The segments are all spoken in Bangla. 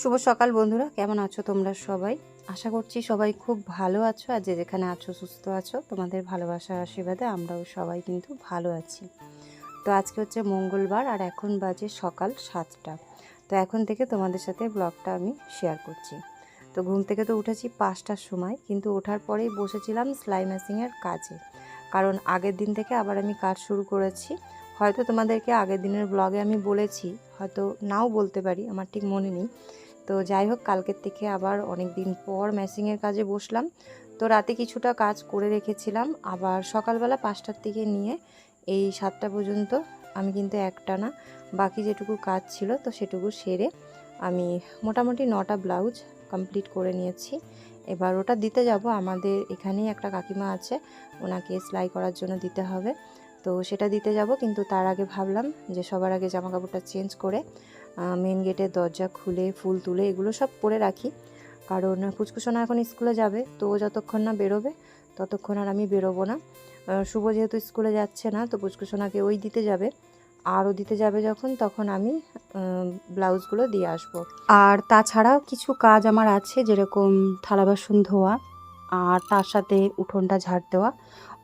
শুভ সকাল বন্ধুরা, কেমন আছো তোমরা সবাই? আশা করছি সবাই খুব ভালো আছো, আর যে যেখানে আছো সুস্থ আছো। তোমাদের ভালোবাসার আশীর্বাদে আমরাও সবাই কিন্তু ভালো আছি। তো আজকে হচ্ছে মঙ্গলবার, আর এখন বাজে সকাল 7টা। তো এখন থেকে তোমাদের সাথে ব্লগটা আমি শেয়ার করছি। তো ঘুম থেকে তো উঠেছি 5টার সময়, কিন্তু ওঠার পরেই বসেছিলাম সেলাই মেশিনের কাজে, কারণ আগের দিন থেকে আবার আমি কাজ শুরু করেছি। হয়তো তোমাদেরকে আগের দিনের ব্লগে আমি বলেছি, হয়তো নাও বলতে পারি, আমার ঠিক মনে নেই। তো যাই হোক, কালকের থেকে আবার অনেক দিন পর মেশিনের কাজে বসলাম। তো রাতে কিছুটা কাজ করে রেখেছিলাম, আবার সকালবেলা 5টার থেকে নিয়ে এই 7টা পর্যন্ত আমি কিন্তু একটানা বাকি যেটুকু কাজ ছিল তো সেটুকু সেরে আমি মোটামুটি 9টা ব্লাউজ কমপ্লিট করে নিয়েছি। এবার ওটা দিতে যাব, আমাদের এখানেই একটা কাকিমা আছে, ওনাকে সেলাই করার জন্য দিতে হবে। তো সেটা দিতে যাব, কিন্তু তার আগে ভাবলাম যে সবার আগে জামা কাপড়টা চেঞ্জ করে মেন গেটের দরজা খুলে ফুল তুলে এগুলো সব করে রাখি। কারণ পুচকুসোনা এখন স্কুলে যাবে, তো যতক্ষণ না বেরোবে ততক্ষণ আর আমি বেরোবো না। শুভ যেহেতু স্কুলে যাচ্ছে না, তো পুচকুসোনাকে ওই দিতে যাবে, আর ও দিতে যাবে যখন, তখন আমি ব্লাউজগুলো দিয়ে আসব। আর তাছাড়াও কিছু কাজ আমার আছে, যেরকম থালা বাসন ধোয়া, আর তার সাথে উঠোনটা ঝাড় দেওয়া।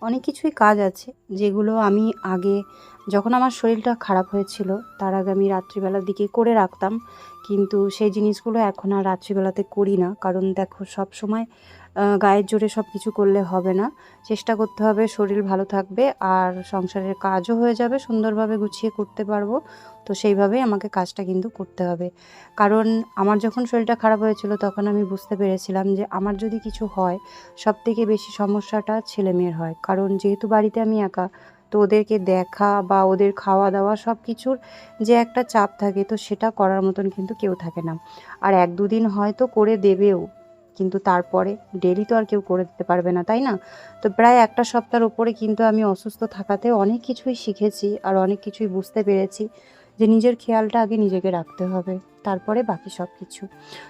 অনেক কিছুই কাজ আছে যেগুলো আমি আগে, যখন আমার শরীরটা খারাপ হয়েছিল তার আগে আমি রাত্রিবেলার দিকে করে রাখতাম, কিন্তু সেই জিনিসগুলো এখন আর রাত্রিবেলাতে করি না। কারণ দেখো, সব সময় গায়ের জোরে সব কিছু করলে হবে না, চেষ্টা করতে হবে শরীর ভালো থাকবে আর সংসারের কাজও হয়ে যাবে, সুন্দরভাবে গুছিয়ে করতে পারবো। তো সেইভাবেই আমাকে কাজটা কিন্তু করতে হবে। কারণ আমার যখন শরীরটা খারাপ হয়েছিল তখন আমি বুঝতে পেরেছিলাম যে আমার যদি কিছু হয়, সবথেকে বেশি সমস্যাটা ছেলেমেয়ের হয়। কারণ যেহেতু বাড়িতে আমি একা, তো ওদেরকে দেখা বা ওদের খাওয়া দাওয়া সব কিছুর যে একটা চাপ থাকে, তো সেটা করার মতন কিন্তু কেউ থাকে না। আর 1-2 দিন হয়তো করে দেবেও, কিন্তু তারপরে ডেলি তো আর কেউ করে দিতে পারবে না, তাই না? তো প্রায় একটা সপ্তাহের উপরে কিন্তু আমি অসুস্থ থাকাতে অনেক কিছুই শিখেছি আর অনেক কিছুই বুঝতে পেরেছি যে নিজের খেয়ালটা আগে নিজেকে রাখতে হবে, তারপরে বাকি সব কিছু।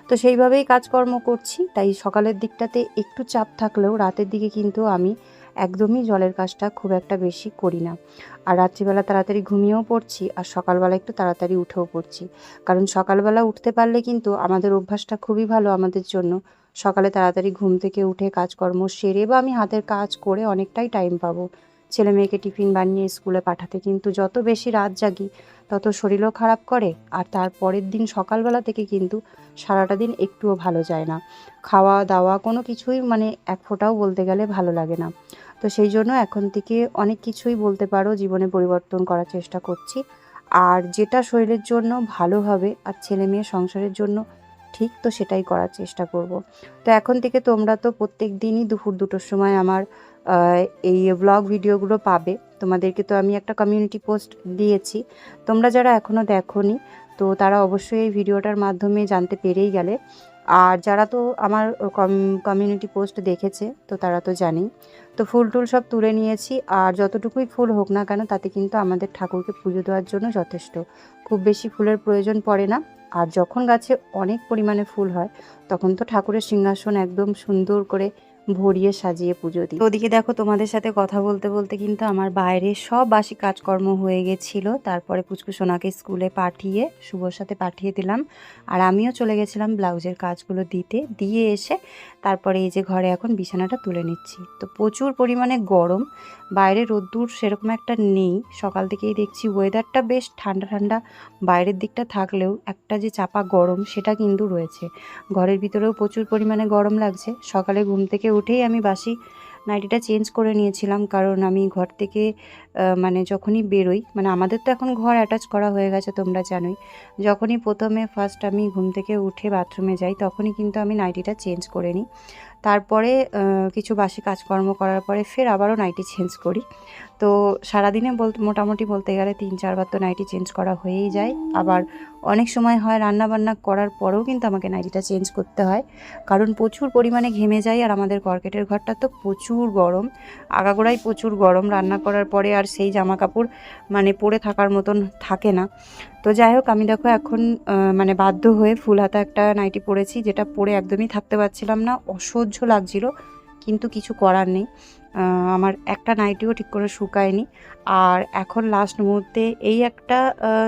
তো সেইভাবেই কাজকর্ম করছি। তাই সকালের দিকটাতে একটু চাপ থাকলেও রাতের দিকে কিন্তু আমি একদমই জলের কাজটা খুব একটা বেশি করি না। আর রাত্রিবেলা তাড়াতাড়ি ঘুমিয়েও পড়ছি, আর সকালবেলা একটু তাড়াতাড়ি উঠেও পড়ছি। কারণ সকালবেলা উঠতে পারলে কিন্তু আমাদের অভ্যাসটা খুবই ভালো আমাদের জন্য। সকালে তাড়াতাড়ি ঘুম থেকে উঠে কাজকর্ম সেরে বা আমি হাতের কাজ করে অনেকটাই টাইম পাবো ছেলে মেয়েকে টিফিন বানিয়ে স্কুলে পাঠাতে। কিন্তু যত বেশি রাত জাগি তত শরীরও খারাপ করে, আর তার পরের দিন সকালবেলা থেকে কিন্তু সারাটা দিন একটুও ভালো যায় না। খাওয়া দাওয়া কোনো কিছুই মানে এক ফোঁটাও বলতে গেলে ভালো লাগে না। তো সেই জন্য এখন থেকে অনেক কিছুই বলতে পারো জীবনে পরিবর্তন করার চেষ্টা করছি। আর যেটা শরীরের জন্য ভালো হবে আর ছেলে মেয়ে সংসারের জন্য ঠিক, তো সেটাই করার চেষ্টা করব। তো এখন থেকে তোমরা তো প্রত্যেক দিনই দুপুর 2টোর সময় আমার এই ব্লগ ভিডিওগুলো পাবে। তোমাদেরকে তো আমি একটা কমিউনিটি পোস্ট দিয়েছি, তোমরা যারা এখনও দেখোনি তো তারা অবশ্যই এই ভিডিওটার মাধ্যমে জানতে পেরেই গেলে। আর যারা তো আমার কমিউনিটি পোস্ট দেখেছে তো তারা তো জানেই। তো ফুল টুল সব তুলে নিয়েছি, আর যতটুকুই ফুল হোক না কেন তাতে কিন্তু আমাদের ঠাকুরকে পুজো দেওয়ার জন্য যথেষ্ট। খুব বেশি ফুলের প্রয়োজন পড়ে না। আর যখন গাছে অনেক পরিমাণে ফুল হয় তখন তো ঠাকুরের সিংহাসন একদম সুন্দর করে ভরিয়ে সাজিয়ে পুজো দিই। ওদিকে দেখো, তোমাদের সাথে কথা বলতে বলতে কিন্তু আমার বাইরে সব বাসি কাজকর্ম হয়ে গেছিলো। তারপরে পুচকুসোনাকে স্কুলে পাঠিয়ে শুভর সাথে পাঠিয়ে দিলাম, আর আমিও চলে গেছিলাম ব্লাউজের কাজগুলো দিয়ে এসে তারপরে এই যে ঘরে এখন বিছানাটা তুলে নিচ্ছি। তো প্রচুর পরিমাণে গরম, বাইরে রোদ্দুর সেরকম একটা নেই। সকাল থেকেই দেখছি ওয়েদারটা বেশ ঠান্ডা ঠান্ডা, বাইরের দিকটা থাকলেও একটা যে চাপা গরম সেটা কিন্তু রয়েছে। ঘরের ভিতরেও প্রচুর পরিমাণে গরম লাগছে। সকালে ঘুম থেকে উঠেই আমি বাসি নাইটিটা চেঞ্জ করে নিয়েছিলাম, কারণ আমি ঘর থেকে মানে যখনই বেরোই, মানে আমাদের তো এখন ঘর অ্যাটাচ করা হয়ে গেছে তোমরা জানোই, যখনই প্রথমে ফার্স্ট আমি ঘুম থেকে উঠে বাথরুমে যাই তখনই কিন্তু আমি নাইটিটা চেঞ্জ করে নিই। তারপরে কিছু বাসি কাজকর্ম করার পরে ফের আবারও নাইটি চেঞ্জ করি। তো সারাদিনে মোটামুটি বলতে গেলে 3-4 বার তো নাইটি চেঞ্জ করা হয়েই যায়। আবার অনেক সময় হয় রান্নাবান্না করার পরেও কিন্তু আমাকে নাইটিটা চেঞ্জ করতে হয়, কারণ প্রচুর পরিমাণে ঘেমে যাই। আর আমাদের কর্কেটের ঘরটা তো প্রচুর গরম, আগাগোড়াই প্রচুর গরম। রান্না করার পরে আর সেই জামা কাপড় মানে পরে থাকার মতন থাকে না। তো যাই হোক, আমি দেখো এখন মানে বাধ্য হয়ে ফুল হাতা একটা নাইটি পরেছি, যেটা পরে একদমই থাকতে পারছিলাম না, অসহ্য লাগছিল, কিন্তু কিছু করার নেই। আমার একটা নাইটিও ঠিক করে শুকায়নি। আর এখন লাস্ট মুহূর্তে এই একটা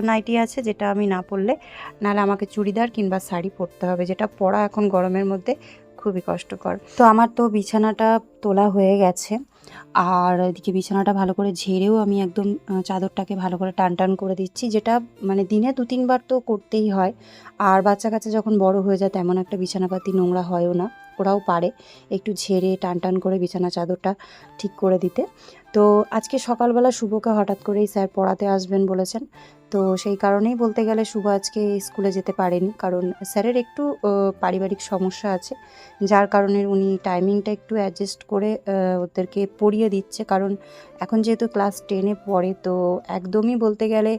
নাইটি আছে যেটা আমি না পরলে নাহলে আমাকে চুড়িদার কিংবা শাড়ি পরতে হবে, যেটা পরা এখন গরমের মধ্যে খুবই কষ্টকর। তো আমার তো বিছানাটা তোলা হয়ে গেছে, আর এদিকে বিছানাটা ভালো করে ঝেড়েও আমি একদম চাদরটাকে ভালো করে টান টান করে দিচ্ছি, যেটা মানে দিনে 2-3 বার তো করতেই হয়। আর বাচ্চা কাচ্চা যখন বড় হয়ে যায় তেমন একটা বিছানাপাতি নোংরা হয়ও না, ওরাও পারে একটু ঝেড়ে টান টান করে বিছানা চাদরটা ঠিক করে দিতে। তো আজকে সকালবেলা শুভকে হঠাৎ করেই স্যার পড়াতে আসবেন বলেছেন, তো সেই কারণেই বলতে গেলে শুভ আজকে স্কুলে যেতে পারেনি, কারণ স্যারের একটু পারিবারিক সমস্যা আছে, যার কারণে উনি টাইমিংটা একটু অ্যাডজাস্ট করে ওদেরকে পড়িয়ে দিচ্ছে। কারণ এখন যেহেতু ক্লাস 10-এ পড়ে, তো একদমই বলতে গেলে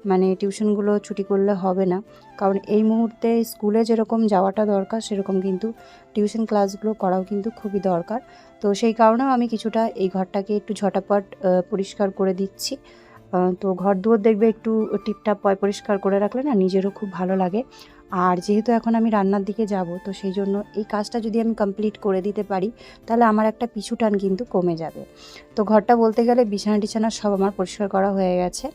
মানে টিউশনগুলো ছুটি করলে হবে না, কারণ এই মুহূর্তে স্কুলে যেরকম যাওয়াটা দরকার সেরকম কিন্তু টিউশন ক্লাসগুলো করাও কিন্তু খুবই দরকার। তো সেই কারণেও আমি কিছুটা এই ঘরটাকে একটু ঝটাপট পরিষ্কার করে দিচ্ছি। তো ঘর দুয়ার দেখবে একটু টিপটাপ পরিষ্কার করে রাখলে না নিজেরও খুব ভালো লাগে। আর যেহেতু এখন আমি রান্নার দিকে যাব, তো সেই জন্য এই কাজটা যদি আমি কমপ্লিট করে দিতে পারি তাহলে আমার একটা পিছু টান কিন্তু কমে যাবে। তো ঘরটা বলতে গেলে বিছানা টিছানা সব আমার পরিষ্কার করা হয়ে গেছে।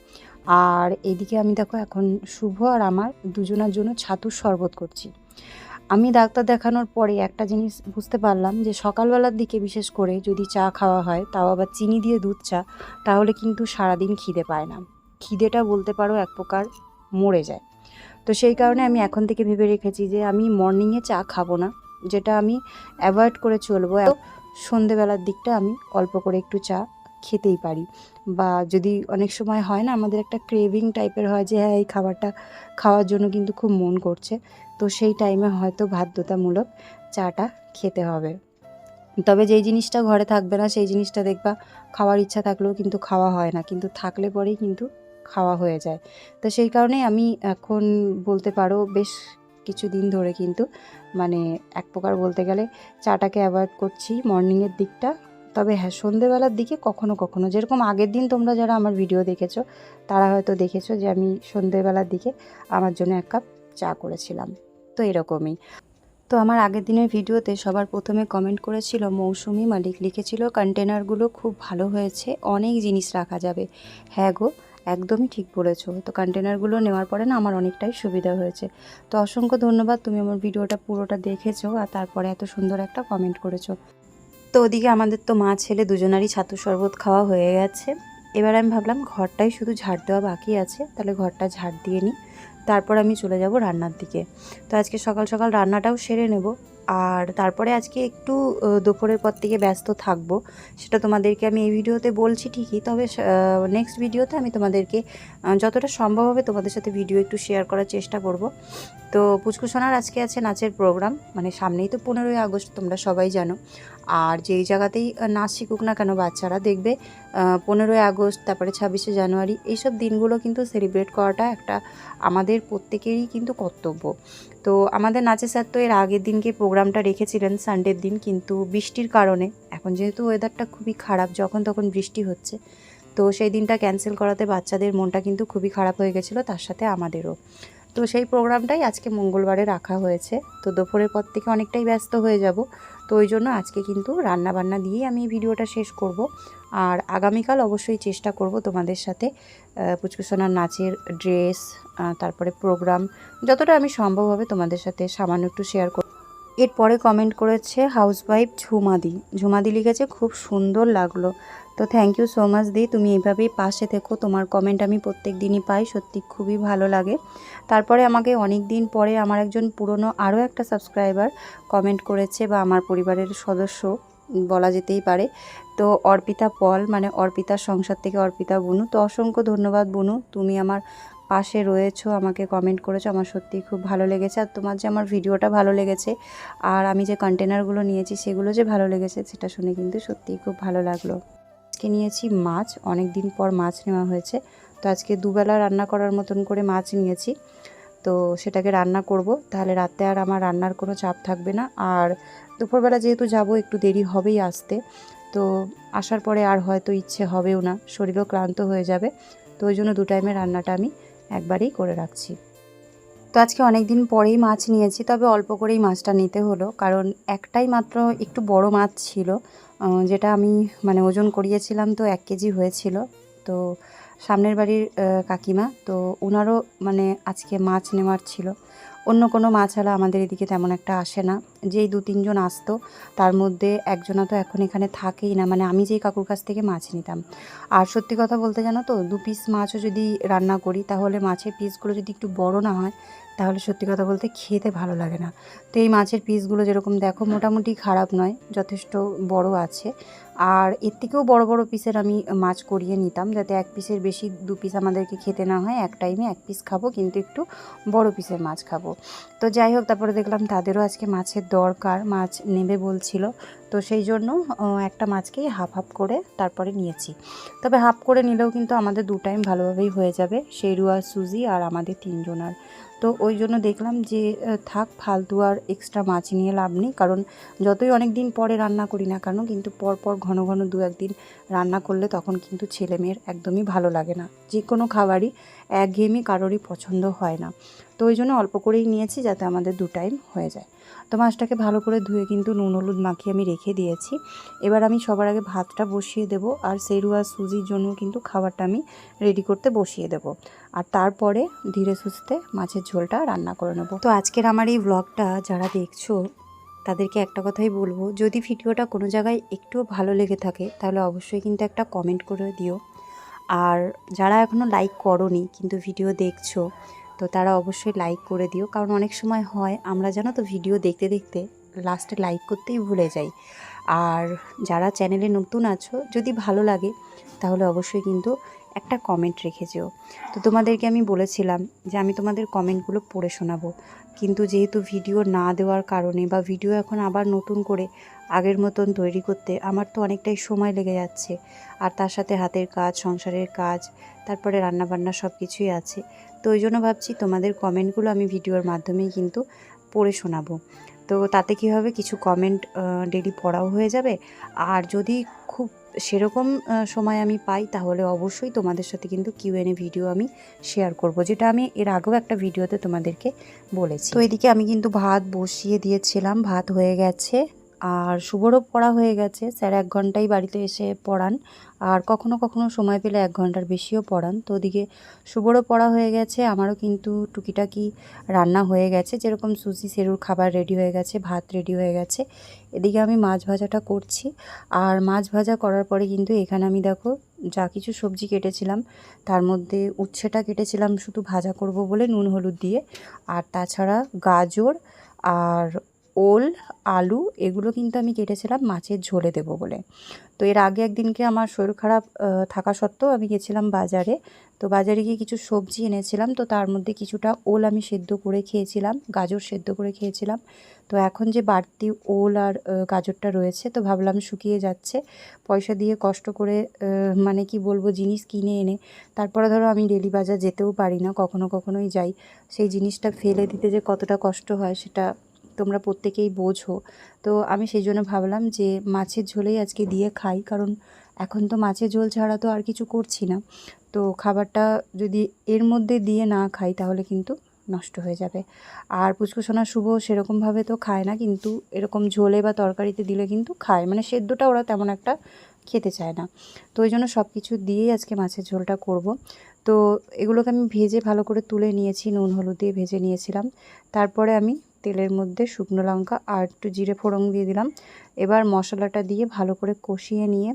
আর এইদিকে আমি দেখো এখন শুভ আর আমার দুজনের জন্য ছাতুর শরবত করছি। আমি ডাক্তার দেখানোর পরে একটা জিনিস বুঝতে পারলাম যে সকালবেলার দিকে বিশেষ করে যদি চা খাওয়া হয়, তাও আবার চিনি দিয়ে দুধ চা, তাহলে কিন্তু সারাদিন খিদে পায় না, খিদেটা বলতে পারো এক প্রকার মরে যায়। তো সেই কারণে আমি এখন থেকে ভেবে রেখেছি যে আমি মর্নিংয়ে চা খাবো না, যেটা আমি অ্যাভয়েড করে চলবো। সন্ধেবেলার দিকটা আমি অল্প করে একটু চা খেতেই পারি, বা যদি অনেক সময় হয় না আমাদের একটা ক্রেভিং টাইপের হয় যে হ্যাঁ এই খাবারটা খাওয়ার জন্য কিন্তু খুব মন করছে, তো সেই টাইমে হয়তো বাধ্যতামূলক চাটা খেতে হবে। তবে যেই জিনিসটা ঘরে থাকবে না সেই জিনিসটা দেখবা খাওয়ার ইচ্ছা থাকলেও কিন্তু খাওয়া হয় না, কিন্তু থাকলে পরেই কিন্তু খাওয়া হয়ে যায়। তো সেই কারণেই আমি এখন বলতে পারো বেশ কিছুদিন ধরে কিন্তু মানে এক প্রকার বলতে গেলে চাটাকে অ্যাভয়েড করছি মর্নিংয়ের দিকটা। তবে হ্যাঁ, সন্ধেবেলার দিকে কখনো কখনো, যেরকম আগের দিন তোমরা যারা আমার ভিডিও দেখেছো তারা হয়তো দেখেছো যে আমি সন্ধেবেলার দিকে আমার জন্য 1 কাপ চা করেছিলাম। তো এরকমই। তো আমার আগের দিনের ভিডিওতে সবার প্রথমে কমেন্ট করেছিল মৌসুমি মালিক, লিখেছিল কন্টেনারগুলো খুব ভালো হয়েছে, অনেক জিনিস রাখা যাবে। হ্যাঁ গো, একদমই ঠিক বলেছো। তো কন্টেনারগুলো নেওয়ার পরে না আমার অনেকটাই সুবিধা হয়েছে। তো অসংখ্য ধন্যবাদ, তুমি আমার ভিডিওটা পুরোটা দেখেছো আর তারপরে এত সুন্দর একটা কমেন্ট করেছো। তো ওদিকে আমাদের তো মা ছেলে দুজনারই ছাতুর শরবত খাওয়া হয়ে গেছে। এবার আমি ভাবলাম ঘরটাই শুধু ঝাড় দেওয়া বাকি আছে, তাহলে ঘরটা ঝাড় দিয়ে নিই, তারপর আমি চলে যাব রান্নার দিকে। তো আজকে সকাল সকাল রান্নাটাও সেরে নেব। আর তারপরে আজকে একটু দুপুরের পর থেকে ব্যস্ত থাকবো, সেটা তোমাদেরকে আমি এই ভিডিওতে বলছি ঠিকই, তবে নেক্সট ভিডিওতে আমি তোমাদেরকে যতটা সম্ভব হবে তোমাদের সাথে ভিডিও একটু শেয়ার করার চেষ্টা করব। তো পুচকুসোনার আজকে আছে নাচের প্রোগ্রাম, মানে সামনেই তো 15ই আগস্ট, তোমরা সবাই জানো। আর যেই জায়গাতেই নাচ শিখুক না কেন বাচ্চারা, দেখবে 15ই আগস্ট, তারপরে 26শে জানুয়ারি, এইসব দিনগুলো কিন্তু সেলিব্রেট করাটা একটা আমাদের প্রত্যেকেরই কিন্তু কর্তব্য। তো আমাদের নাচের স্যার তো এর আগের দিনকে প্রোগ্রামটা রেখেছিলেন সানডের দিন, কিন্তু বৃষ্টির কারণে এখন যেহেতু ওয়েদারটা খুবই খারাপ, যখন তখন বৃষ্টি হচ্ছে, তো সেই দিনটা ক্যান্সেল করাতে বাচ্চাদের মনটা কিন্তু খুবই খারাপ হয়ে গেছিলো, তার সাথে আমাদেরও। তো সেই প্রোগ্রামটাই আজকে মঙ্গলবারে রাখা হয়েছে। তো দুপুরের পর থেকে অনেকটাই ব্যস্ত হয়ে যাব, তো ওই জন্য আজকে কিন্তু রান্না বান্না দিয়েই আমি এই ভিডিওটা শেষ করব। আর আগামীকাল অবশ্যই চেষ্টা করব তোমাদের সাথে পুচকুসোনার নাচের ড্রেস, তারপরে প্রোগ্রাম, যতটা আমি সম্ভব হবে তোমাদের সাথে সামান্য একটু শেয়ার করব। এরপরে কমেন্ট করেছে হাউসওয়াইফ ঝুমাদি, ঝুমাদি লিখেছে খুব সুন্দর লাগলো। তো থ্যাংক ইউ সো মাচ দি, তুমি এইভাবেই পাশে থেকো, তোমার কমেন্ট আমি প্রত্যেক দিনই পাই, সত্যি খুবই ভালো লাগে। তারপরে আমাকে অনেক দিন পরে আমার একজন পুরনো আরও একটা সাবস্ক্রাইবার কমেন্ট করেছে, বা আমার পরিবারের সদস্য বলা যেতেই পারে। তো অর্পিতা পল, মানে অর্পিতার সংসার থেকে অর্পিতা বুনু, তো অসংখ্য ধন্যবাদ বুনু, তুমি আমার পাশে রয়েছো, আমাকে কমেন্ট করেছো, আমার সত্যিই খুব ভালো লেগেছে। আর তোমার যে আমার ভিডিওটা ভালো লেগেছে আর আমি যে কন্টেনারগুলো নিয়েছি সেগুলো যে ভালো লেগেছে, সেটা শুনে কিন্তু সত্যিই খুব ভালো লাগলো। আজকে নিয়েছি মাছ, অনেক দিন পর মাছ নেওয়া হয়েছে, তো আজকে দুবেলা রান্না করার মতন করে মাছ নিয়েছি। তো সেটাকে রান্না করব, তাহলে রাতে আর আমার রান্নার কোনো চাপ থাকবে না। আর দুপুরবেলা যেহেতু যাব একটু দেরি হবেই আসতে, তো আসার পরে আর হয়তো ইচ্ছে হবেও না, শরীরও ক্লান্ত হয়ে যাবে, তো ওই জন্য 2 টাইমের রান্নাটা আমি একবারেই করে রাখছি। তো আজকে অনেক দিন পরেই মাছ নিয়েছি, তবে অল্প করেই মাছটা নিতে হলো, কারণ একটাই মাত্র একটু বড় মাছ ছিল, যেটা আমি মানে ওজন করিয়েছিলাম, তো 1 কেজি হয়েছিল। তো সামনের বাড়ির কাকিমা, তো ওনারও মানে আজকে মাছ নেওয়ার ছিল। অন্য কোনো মাছওয়ালা আমাদের এদিকে তেমন একটা আসে না। যেই 2-3 জন আসতো, তার মধ্যে একজনা তো এখন এখানে থাকেই না, মানে আমি যেই কাকুর কাছ থেকে মাছ নিতাম। আর সত্যি কথা বলতে জানো তো, 2 পিস মাছও যদি রান্না করি, তাহলে মাছের পিসগুলো যদি একটু বড় না হয়, তাহলে সত্যি কথা বলতে খেতে ভালো লাগে না। তো এই মাছের পিসগুলো যেরকম দেখো, মোটামুটি খারাপ নয়, যথেষ্ট বড় আছে। আর এর থেকেও বড় বড় পিসের আমি মাছ করিয়ে নিতাম, যাতে 1 পিসের বেশি 2 পিস আমাদেরকে খেতে না হয়। এক টাইমে 1 পিস খাবো, কিন্তু একটু বড় পিসের মাছ খাবো। তো যাই হোক, তারপরে দেখলাম তাদেরও আজকে মাছের দরকার, মাছ নেবে বলছিল। তো সেই জন্য একটা মাছকেই হাফ হাফ করে তারপরে নিয়েছি। তবে হাফ করে নিলেও কিন্তু আমাদের 2 টাইম ভালোভাবেই হয়ে যাবে, শেরু আর সুজি আর আমাদের 3 জনার। তো ওই জন্য দেখলাম যে থাক, ফালতু আর এক্সট্রা মাছ নিয়ে লাভ নেই, কারণ যতই অনেক দিন পরে রান্না করি না কেন, কিন্তু পরপর ঘন ঘন 2-1 দিন রান্না করলে তখন কিন্তু ছেলে মেয়ের একদমই ভালো লাগে না। যে কোনো খাবারই একঘেয়েমি কারোরই পছন্দ হয় না। তো ওই জন্য অল্প করেই নিয়েছি, যাতে আমাদের 2 টাইম হয়ে যায়। তো মাছটাকে ভালো করে ধুয়ে কিন্তু নুন হলুদ মাখিয়ে আমি রেখে দিয়েছি। এবার আমি সবার আগে ভাতটা বসিয়ে দেব, আর সেরু আর সুজির জন্য কিন্তু খাবারটা আমি রেডি করতে বসিয়ে দেব। আর তারপরে ধীরে সুস্থে মাছের ঝোলটা রান্না করে নেব। তো আজকের আমার এই ব্লগটা যারা দেখছো, তাদেরকে একটা কথাই বলবো, যদি ভিডিওটা কোনো জায়গায় একটুও ভালো লেগে থাকে, তাহলে অবশ্যই কিন্তু একটা কমেন্ট করে দিও। আর যারা এখনও লাইক করোনি কিন্তু ভিডিও দেখছো, তো তারা অবশ্যই লাইক করে দিও, কারণ অনেক সময় হয় আমরা জানো তো ভিডিও দেখতে দেখতে লাস্টে লাইক করতেই ভুলে যাই। আর যারা চ্যানেলে নতুন আছো, যদি ভালো লাগে তাহলে অবশ্যই কিন্তু একটা কমেন্ট রেখে যেও। তো তোমাদেরকে আমি বলেছিলাম যে আমি তোমাদের কমেন্টগুলো পড়ে শোনাবো, কিন্তু যেহেতু ভিডিও না দেওয়ার কারণে, বা ভিডিও এখন আবার নতুন করে আগের মতন তৈরি করতে আমার তো অনেকটাই সময় লেগে যাচ্ছে, আর তার সাথে হাতের কাজ, সংসারের কাজ, তারপরে রান্নাবান্না সব কিছুই আছে। তো ওই জন্য ভাবছি তোমাদের কমেন্টগুলো আমি ভিডিওর মাধ্যমেই কিন্তু পড়ে শোনাবো। তো তাতে কী হবে, কিছু কমেন্ট ডেলি পড়াও হয়ে যাবে। আর যদি খুব সেরকম সময় আমি পাই, তাহলে অবশ্যই তোমাদের সাথে কিন্তু কিউএনএ ভিডিও আমি শেয়ার করব, যেটা আমি এর আগেও একটা ভিডিওতে তোমাদেরকে বলেছি। তো এদিকে আমি কিন্তু ভাত বসিয়ে দিয়েছিলাম, ভাত হয়ে গেছে। আর শুভরও পড়া হয়ে গেছে, স্যার 1 ঘন্টাই বাড়িতে এসে পড়ান, আর কখনো কখনো সময় পেলে 1 ঘন্টার বেশিও পড়ান। তো ওদিকে শুভরও পড়া হয়ে গেছে, আমারও কিন্তু টুকিটাকি রান্না হয়ে গেছে, যেরকম সুজি সেরুর খাবার রেডি হয়ে গেছে, ভাত রেডি হয়ে গেছে। এদিকে আমি মাছ ভাজাটা করছি, আর মাছ ভাজা করার পরে কিন্তু এখানে আমি দেখো যা কিছু সবজি কেটেছিলাম, তার মধ্যে উচ্ছেটা কেটেছিলাম শুধু ভাজা করব বলে নুন হলুদ দিয়ে, আর তাছাড়া গাজর আর ওল, আলু, এগুলো কিন্তু আমি কেটেছিলাম মাছের ঝোলে দেবো বলে। তো এর আগে একদিনকে আমার শরীর খারাপ থাকা সত্ত্বেও আমি গেছিলাম বাজারে। তো বাজারে গিয়ে কিছু সবজি এনেছিলাম, তো তার মধ্যে কিছুটা ওল আমি সেদ্ধ করে খেয়েছিলাম, গাজর সেদ্ধ করে খেয়েছিলাম। তো এখন যে বাড়তি ওল আর গাজরটা রয়েছে, তো ভাবলাম শুকিয়ে যাচ্ছে, পয়সা দিয়ে কষ্ট করে মানে কি বলবো, জিনিস কিনে এনে তারপরে ধরো আমি ডেলি বাজার যেতেও পারি না, কখনো কখনোই যাই, সেই জিনিসটা ফেলে দিতে যে কতটা কষ্ট হয় সেটা তোমরা প্রত্যেকেই বোঝো। তো আমি সেই জন্য ভাবলাম যে মাছের ঝোলেই আজকে দিয়ে খাই, কারণ এখন তো মাছের ঝোল ছাড়া তো আর কিছু করছি না। তো খাবারটা যদি এর মধ্যে দিয়ে না খাই, তাহলে কিন্তু নষ্ট হয়ে যাবে। আর পুচকুসোনা শুভ সেরকমভাবে তো খায় না, কিন্তু এরকম ঝোলে বা তরকারিতে দিলে কিন্তু খায়, মানে সেদ্ধটা ওরা তেমন একটা খেতে চায় না। তো ওই জন্য সব কিছু দিয়েই আজকে মাছের ঝোলটা করব। তো এগুলোকে আমি ভেজে ভালো করে তুলে নিয়েছি, নুন হলুদ দিয়ে ভেজে নিয়েছিলাম। তারপরে আমি তেলের মধ্যে শুকনো লঙ্কা আর একটু জিরে ফোড়ন দিয়ে দিলাম। এবার মশলাটা দিয়ে ভালো করে কষিয়ে নিয়ে,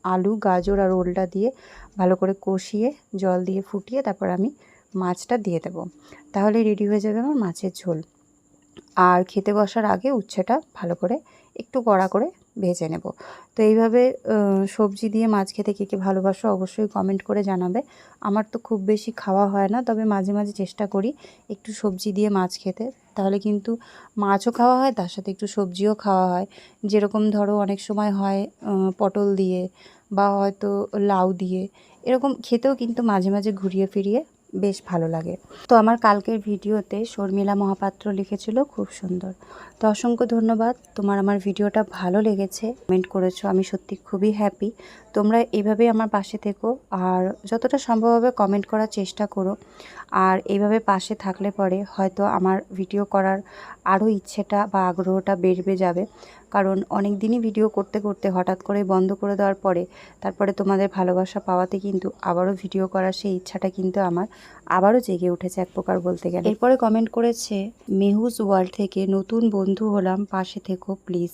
আলু, গাজর আর ওলটা দিয়ে ভালো করে কষিয়ে জল দিয়ে ফুটিয়ে তারপর আমি মাছটা দিয়ে দেবো। তাহলেই রেডি হয়ে যাবে আমার মাছের ঝোল। আর খেতে বসার আগে উচ্ছেটা ভালো করে একটু কড়া করে ভেজে নেব। তো এইভাবে সবজি দিয়ে মাছ খেতে কে কে ভালোবাসো অবশ্যই কমেন্ট করে জানাবে। আমার তো খুব বেশি খাওয়া হয় না, তবে মাঝে মাঝে চেষ্টা করি একটু সবজি দিয়ে মাছ খেতে, তাহলে কিন্তু মাছও খাওয়া হয়, তার সাথে একটু সবজিও খাওয়া হয়। যেরকম ধরো অনেক সময় হয় পটল দিয়ে বা হয়তো লাউ দিয়ে, এরকম খেতেও কিন্তু মাঝে মাঝে ঘুরিয়ে ফিরিয়ে বেশ ভালো লাগে। তো আমার কালকের ভিডিওতে শর্মিলা মহাপাত্র লিখেছিল খুব সুন্দর। তো অসংখ্য ধন্যবাদ, তোমার আমার ভিডিওটা ভালো লেগেছে, কমেন্ট করেছো, আমি সত্যি খুবই হ্যাপি। তোমরা এইভাবেই আমার পাশে থেকো আর যতটা সম্ভব হবে কমেন্ট করার চেষ্টা করো। আর এইভাবে পাশে থাকলে পরে হয়তো আমার ভিডিও করার আরও ইচ্ছেটা বা আগ্রহটা বেড়ে যাবে। কারণ অনেক দিনই ভিডিও করতে করতে হঠাৎ করে বন্ধ করে দেওয়ার পরে তারপরে তোমাদের ভালোবাসা পাওয়াতে কিন্তু আবারও ভিডিও করার সেই ইচ্ছাটা কিন্তু আমার আবারও জেগে উঠেছে এক প্রকার বলতে গেলে। এরপরে কমেন্ট করেছে মেহুজ ওয়ার্ল্ড থেকে, নতুন বন্ধু হলাম, পাশে থেকো please.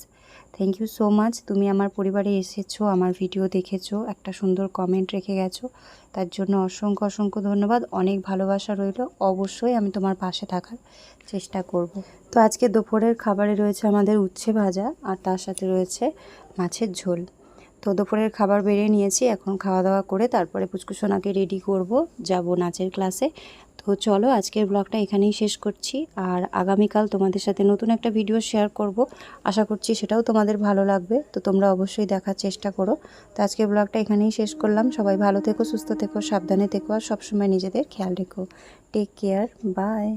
Thank you so much, তুমি আমার পরিবারে এসেছো, আমার ভিডিও দেখেছো, একটা সুন্দর কমেন্ট রেখে গেছো, তার জন্য অসংখ্য অসংখ্য ধন্যবাদ। অনেক ভালোবাসা রইল, অবশ্যই আমি তোমার পাশে থাকার চেষ্টা করব। তো আজকে দুপুরের খাবারে রয়েছে আমাদের উচ্ছে ভাজা আর তার সাথে রয়েছে মাছের ঝোল। তো দুপুরের খাবার বেড়ে নিয়েছি, এখন খাওয়া দাওয়া করে তারপরে পুচকুসোনাকে রেডি করব, যাব নাচের ক্লাসে। তো চলো আজকের ব্লগটা এখানেই শেষ করছি, আর আগামীকাল তোমাদের সাথে নতুন একটা ভিডিও শেয়ার করব, আশা করছি সেটাও তোমাদের ভালো লাগবে। তো তোমরা অবশ্যই দেখার চেষ্টা করো। তো আজকের ব্লগটা এখানেই শেষ করলাম। সবাই ভালো থেকো, সুস্থ থেকো, সাবধানে থেকো আর সবসময় নিজেদের খেয়াল রেখো। Take care, by.